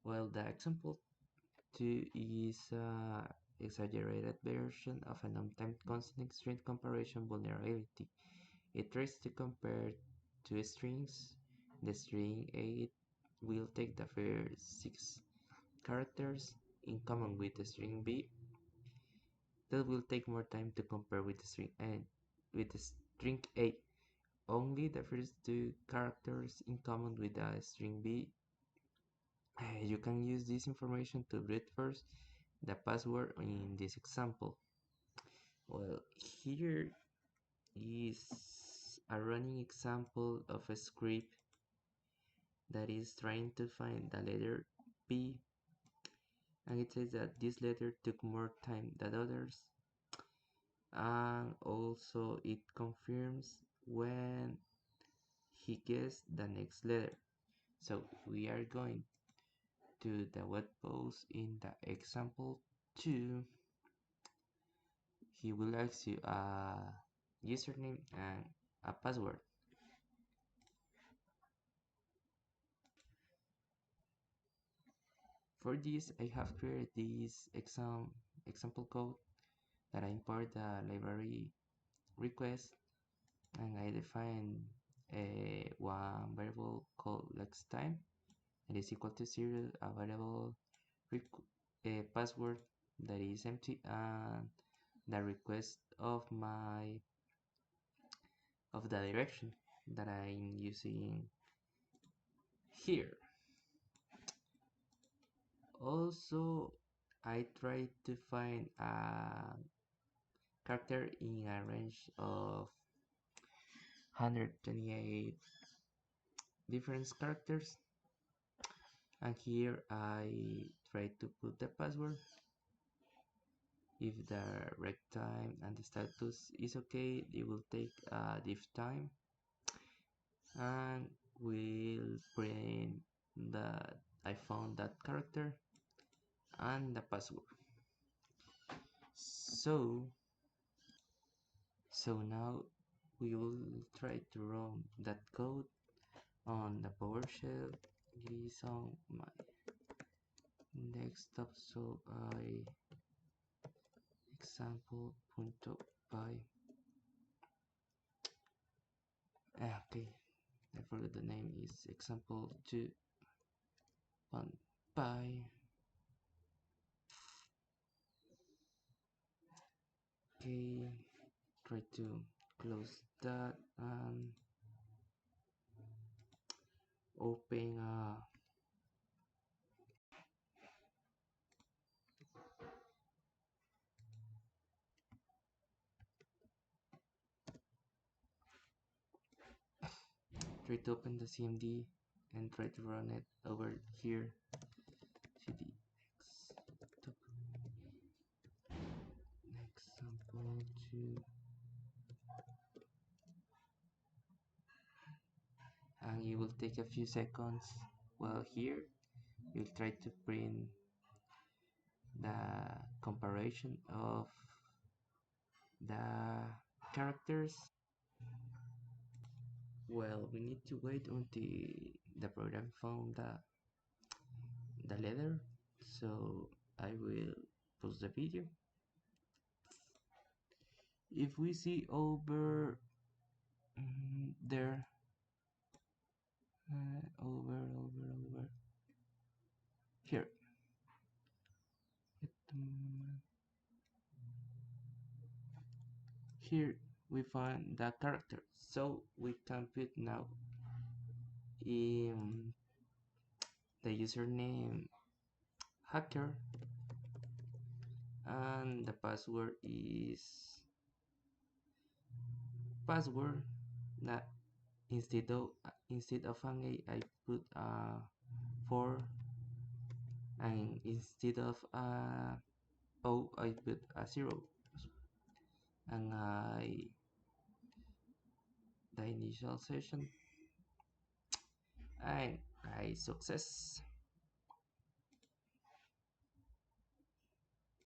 Well, the example 2 is a exaggerated version of an untimed constant string comparison vulnerability. It tries to compare two strings. The string 8 will take the first 6 characters in common with the string B. That will take more time to compare with the string N. With the string A, only the first two characters in common with the string B. You can use this information to brute force the password in this example. Well, here is a running example of a script that is trying to find the letter P, and it says that this letter took more time than others, and also it confirms when he guessed the next letter. So we are going to the web post in the example 2. He will ask you a username and a password. For this, I have created this example code that I import the library request, and I define one variable called next time that is equal to 0, a variable password that is empty, and the request of the direction that I'm using here. Also, I try to find a character in a range of 128 different characters, and here I try to put the password. If the rec time and the status is okay, it will take a diff time, and we'll print that I found that character and the password. So now we will try to run that code on the PowerShell. It is on my desktop, so I example.py. Okay, I forgot the name is example2.py. Okay, try to close that and open a try to open the CMD and try to run it over here. cd example 2, and it will take a few seconds. Well, here you'll try to print the comparison of the characters. Well, we need to wait until the program found the letter, so I will pause the video. If we see over there, over here, here we find the character, so we can put now in the username hacker, and the password is password. That instead of an A, I put a 4, and instead of a O, I put a 0, and the initial session, and I success.